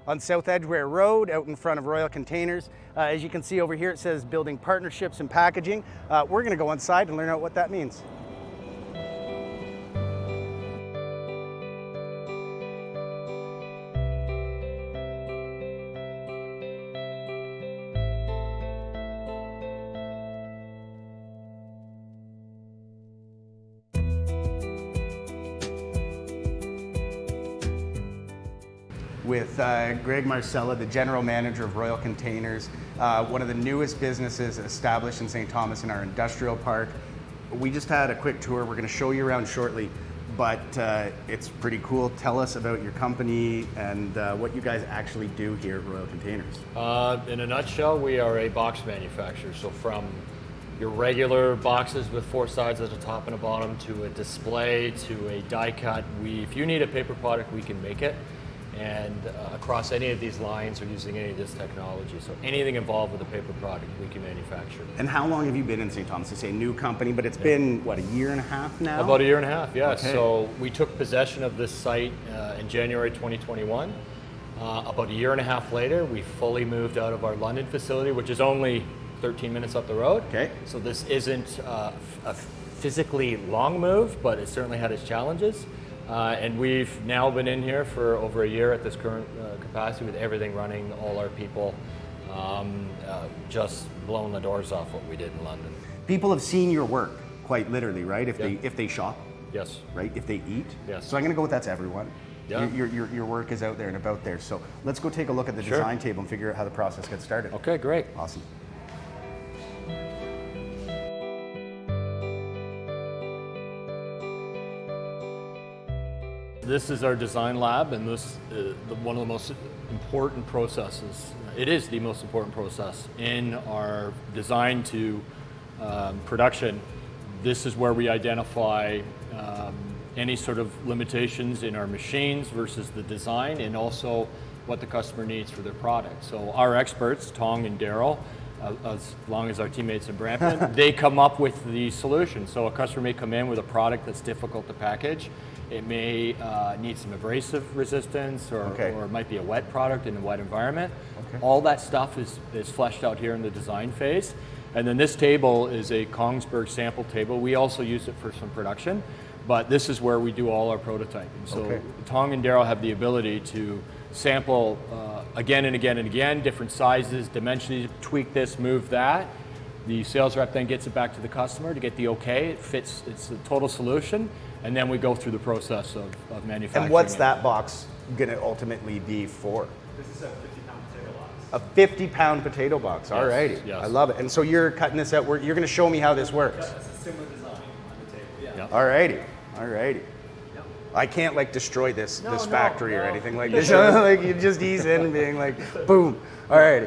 on South Edgware Road out in front of Royal Containers. As you can see over here, it says building partnerships and packaging. We're gonna go inside and learn out what that means. With Greg Marcella, the general manager of Royal Containers, one of the newest businesses established in St. Thomas in our industrial park. We just had a quick tour. We're going to show you around shortly, but it's pretty cool. Tell us about your company and what you guys actually do here at Royal Containers. In a nutshell, we are a box manufacturer. So from your regular boxes with 4 sides at the top and the bottom to a display to a die cut, if you need a paper product, we can make it. And across any of these lines or using any of this technology. So anything involved with a paper product, we can manufacture. And how long have you been in St. Thomas? You say new company, but it's been, what, a year and a half now? About a year and a half, yeah. Okay. So we took possession of this site in January 2021. About a year and a half later, we fully moved out of our London facility, which is only 13 minutes up the road. Okay. So this isn't a physically long move, but it certainly had its challenges. And we've now been in here for over a year at this current capacity with everything running, all our people, just blowing the doors off what we did in London. People have seen your work, quite literally, right? If they shop, Yes. right? If they eat. Yes. So I'm gonna go with that's everyone. Yeah. Your work is out there and about there. So let's go take a look at the Sure. design table and figure out how the process gets started. Okay, great. Awesome. This is our design lab, and this is one of the most important processes. It is the most important process in our design to production. This is where we identify any sort of limitations in our machines versus the design, and also what the customer needs for their product. So our experts, Tong and Daryl, as long as our teammates in Brampton, they come up with the solution. So a customer may come in with a product that's difficult to package. It may need some abrasive resistance, or it might be a wet product in a wet environment. Okay. All that stuff is fleshed out here in the design phase. And then this table is a Kongsberg sample table. We also use it for some production, but this is where we do all our prototyping. So Tong and Daryl have the ability to sample again and again and again, different sizes, dimensions, tweak this, move that. The sales rep then gets it back to the customer to get the okay. It fits, it's the total solution, and then we go through the process of manufacturing. And what's that box gonna ultimately be for? This is a 50-pound potato box. A 50-pound potato box. Yes, Alrighty. yes. I love it. And so you're cutting this out. You're gonna show me how this works. It's a similar design on the table. Yeah. Yep. Alrighty. Alrighty. Yep. I can't like destroy this factory or no. anything like this. Like you just ease in and being like, boom. Alrighty.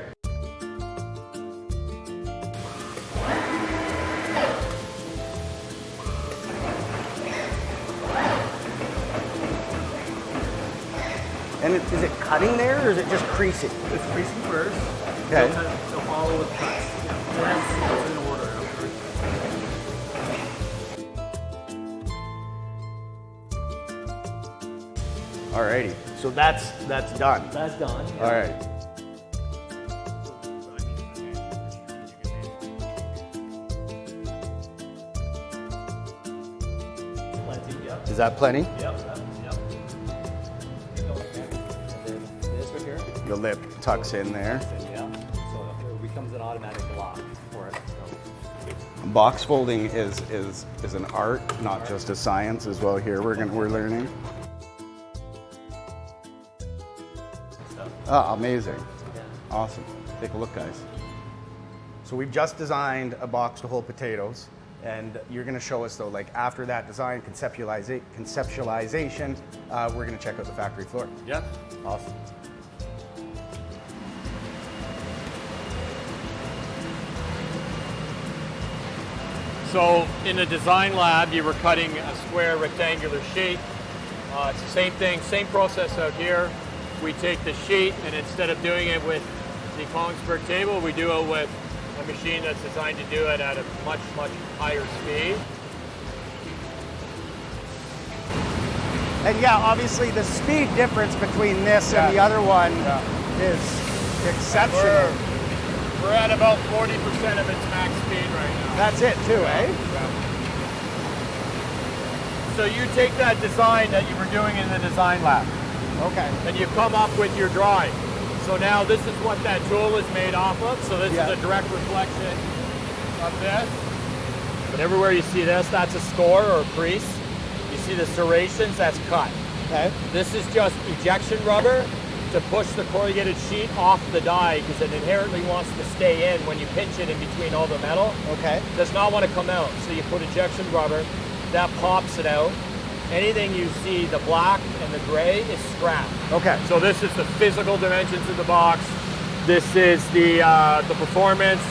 And is it cutting there or is it just creasing? It's creasing first. Okay. So follow with cuts. Yeah. It's in order afterwards. Alrighty. So that's done. That's done. Yeah. Alright. Plenty. Yep. Is that plenty? Yep. Yep. This right here. The lip tucks in there. Yeah. So it becomes an automatic lock for it. So. Box folding is an art, not just a science as well. Here we're learning. Oh, amazing. Awesome. Take a look, guys. So we've just designed a box to hold potatoes, and you're going to show us though, like after that design, conceptualization, we're going to check out the factory floor. Yeah. Awesome. So in the design lab, you were cutting a square rectangular sheet. It's the same thing, same process out here. We take the sheet, and instead of doing it with the Kongsberg table, we do it with a machine that's designed to do it at a much, much higher speed. And yeah, obviously the speed difference between this and the other one is exceptional. We're at about 40% of its max speed right now. That's it too, eh? So you take that design that you were doing in the design lab, Okay. and you come up with your drawing. So now this is what that tool is made off of. So this is a direct reflection of this. But everywhere you see this, that's a score or a crease. You see the serrations, that's cut. Okay. This is just ejection rubber to push the corrugated sheet off the die because it inherently wants to stay in when you pinch it in between all the metal. Okay. It does not want to come out. So you put ejection rubber, that pops it out. Anything you see, the black and the gray, is scrap. Okay. So this is the physical dimensions of the box. This is the performance,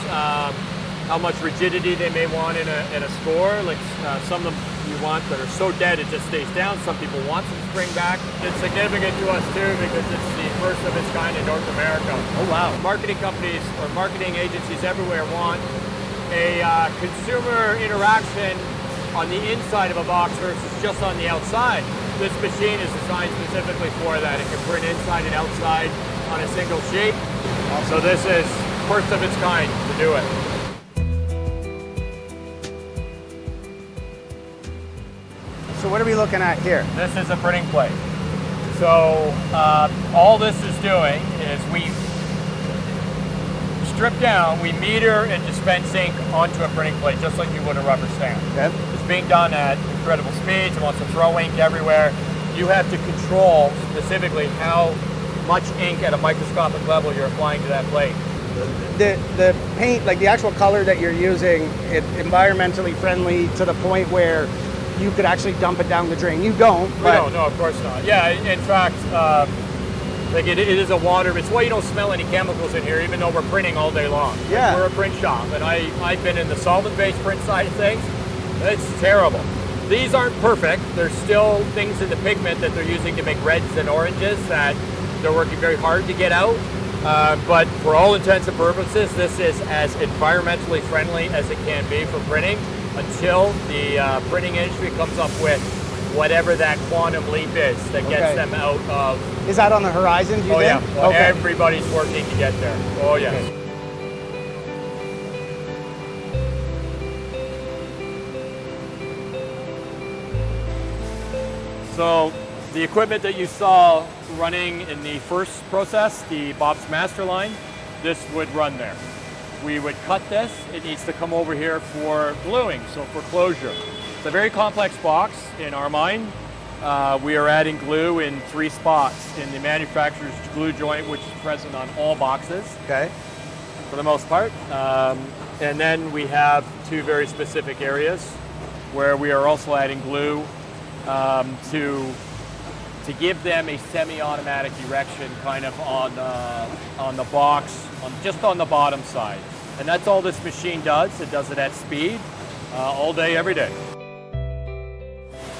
how much rigidity they may want in a score. Like some of them you want that are so dead it just stays down. Some people want some spring back. It's significant to us too because it's the first of its kind in North America. Oh wow. Marketing companies or marketing agencies everywhere want a consumer interaction on the inside of a box versus just on the outside. This machine is designed specifically for that. It can print inside and outside on a single sheet. So this is first of its kind to do it. So what are we looking at here? This is a printing plate. So all this is doing is we strip down, we meter and dispense ink onto a printing plate just like you would a rubber stamp. Okay. It's being done at incredible speeds. It wants to throw ink everywhere. You have to control specifically how much ink at a microscopic level you're applying to that plate. The paint, like the actual color that you're using, it's environmentally friendly to the point where you could actually dump it down the drain. You don't. We But don't, no, of course not. Yeah, in fact, like it is a water. It's why you don't smell any chemicals in here, even though we're printing all day long. Like, Yeah. we're a print shop, and I've been in the solvent-based print side of things. It's terrible. These aren't perfect. There's still things in the pigment that they're using to make reds and oranges that they're working very hard to get out. But for all intents and purposes, this is as environmentally friendly as it can be for printing until the printing industry comes up with whatever that quantum leap is that gets Okay. them out of. is that on the horizon, do you Oh yeah, think? well, Okay. everybody's working to get there. Oh yes. Okay. So the equipment that you saw running in the first process, the Bob's Master line, this would run there. We would cut this. It needs to come over here for gluing, so for closure. It's a very complex box in our mind. We are adding glue in 3 spots in the manufacturer's glue joint, which is present on all boxes Okay. for the most part. And then we have 2 very specific areas where we are also adding glue to give them a semi-automatic erection kind of on the box, just on the bottom side. And that's all this machine does. It does it at speed, all day, every day.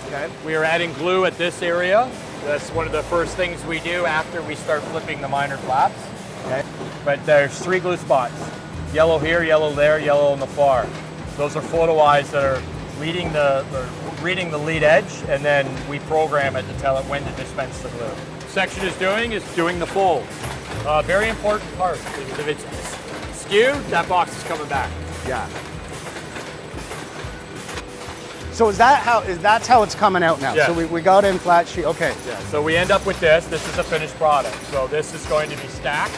Okay. We are adding glue at this area. That's one of the first things we do after we start flipping the minor flaps. Okay. But there's 3 glue spots. Yellow here, yellow there, yellow on the far. Those are photo eyes that are reading the lead edge, and then we program it to tell it when to dispense the glue. Section is doing the fold. Very important part, because if it's skewed, that box is coming back. Yeah. So that's how it's coming out now? Yes. So we got in flat sheet. Okay. Yeah, so we end up with this. This is a finished product. So this is going to be stacked.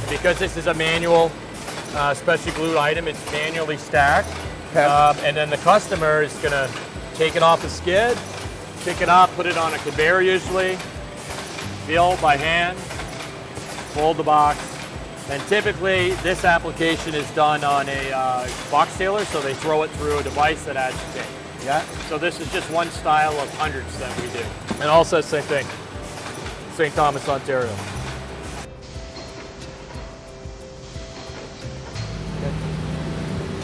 Because this is a manual, specially glued item, it's manually stacked. Okay. And then the customer is going to take it off the skid, pick it up, put it on a conveyor usually, fill by hand, fold the box. And typically this application is done on a box sealer, so they throw it through a device that adds shape. Yeah. So this is just one style of hundreds that we do. And also same thing, St. Thomas, Ontario.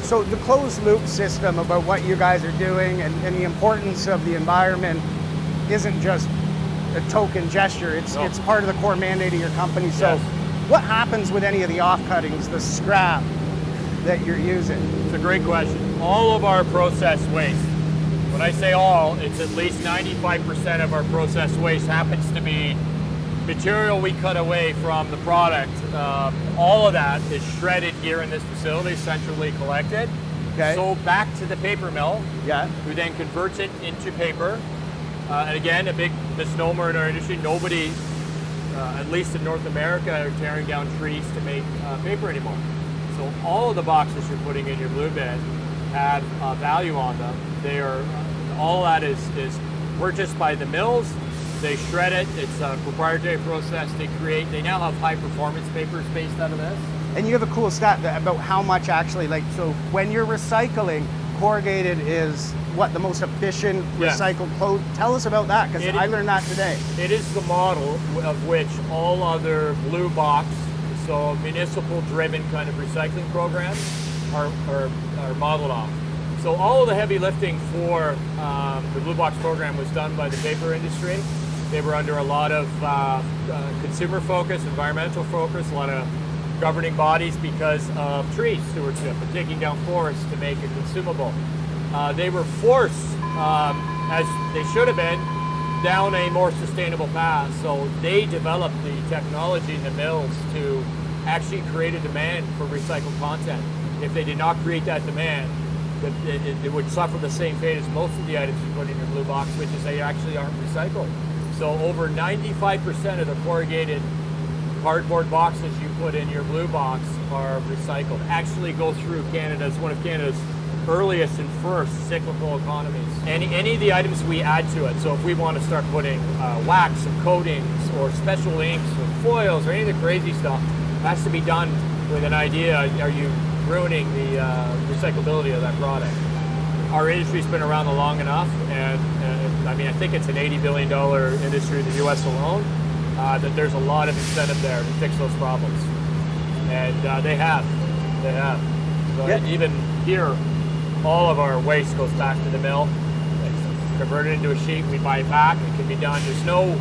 So the closed loop system about what you guys are doing and the importance of the environment isn't just a token gesture. It's No. it's part of the core mandate of your company. So Yes. what happens with any of the offcuttings, the scrap that you're using? It's a great question. All of our process waste When I say all, it's at least 95% of our processed waste happens to be material we cut away from the product. All of that is shredded here in this facility, centrally collected, Okay. sold back to the paper mill, Yeah. who then converts it into paper. And again, a big misnomer in our industry, nobody, at least in North America, are tearing down trees to make paper anymore. So all of the boxes you're putting in your blue bin have value on them. They are, all that is purchased by the mills. They shred it. It's a proprietary process they create. They now have high performance papers based out of this. And you have a cool stat about how much actually, like, so when you're recycling, corrugated is what, the most efficient Yeah. recycled clothes? Tell us about that, because It- I learned that today. It is the model of which all other blue box, so municipal driven kind of recycling programs are modeled off. So all of the heavy lifting for the blue box program was done by the paper industry. They were under a lot of consumer focus, environmental focus, a lot of governing bodies because of tree stewardship and taking down forests to make it consumable. They were forced, as they should have been, down a more sustainable path. So they developed the technology in the mills to actually create a demand for recycled content. If they did not create that demand, it would suffer the same fate as most of the items you put in your blue box, which is they actually aren't recycled. So over 95% of the corrugated cardboard boxes you put in your blue box are recycled. Actually go through Canada's, one of Canada's earliest and first cyclical economies. Any of the items we add to it, so if we want to start putting wax and coatings or special inks or foils or any of the crazy stuff, it has to be done with an idea, are you ruining the recyclability of that product? Our industry's been around long enough, and I mean, I think it's an $80 billion industry in the US alone, that there's a lot of incentive there to fix those problems. And they have. So Yeah. even here, all of our waste goes back to the mill. It's converted into a sheet, we buy it back, it can be done. There's no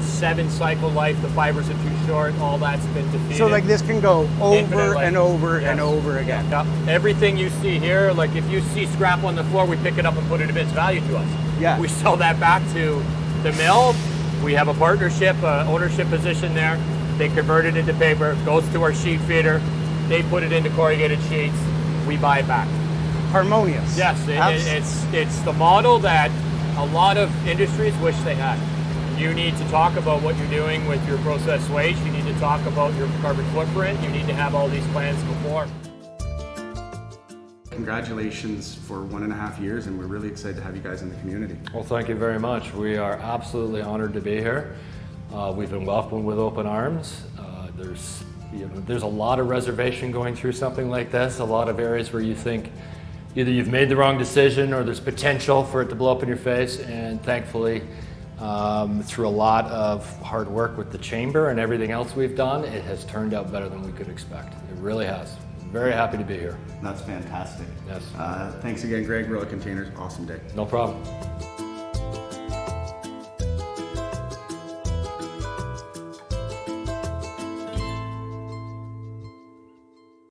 7 cycle life, the fibers are too short, all that's been defeated. So like this can go over Infinite life. and over and Yes. over again. Yeah. Everything you see here, like if you see scrap on the floor, we pick it up and put it in its value to us. Yeah. We sell that back to the mill. We have a partnership, ownership position there. They convert it into paper, goes to our sheet feeder. They put it into corrugated sheets. We buy it back. Harmonious. Yes, it's the model that a lot of industries wish they had. You need to talk about what you're doing with your processed waste. You need to talk about your carbon footprint. You need to have all these plans before. Congratulations for 1.5 years, and we're really excited to have you guys in the community. Well, thank you very much. We are absolutely honored to be here. We've been welcomed with open arms. There's a lot of reservation going through something like this, a lot of areas where you think either you've made the wrong decision or there's potential for it to blow up in your face, and thankfully, through a lot of hard work with the chamber and everything else we've done, it has turned out better than we could expect. It really has. Very happy to be here. That's fantastic. Yes. Thanks again, Greg. Royal Containers, awesome day. No problem.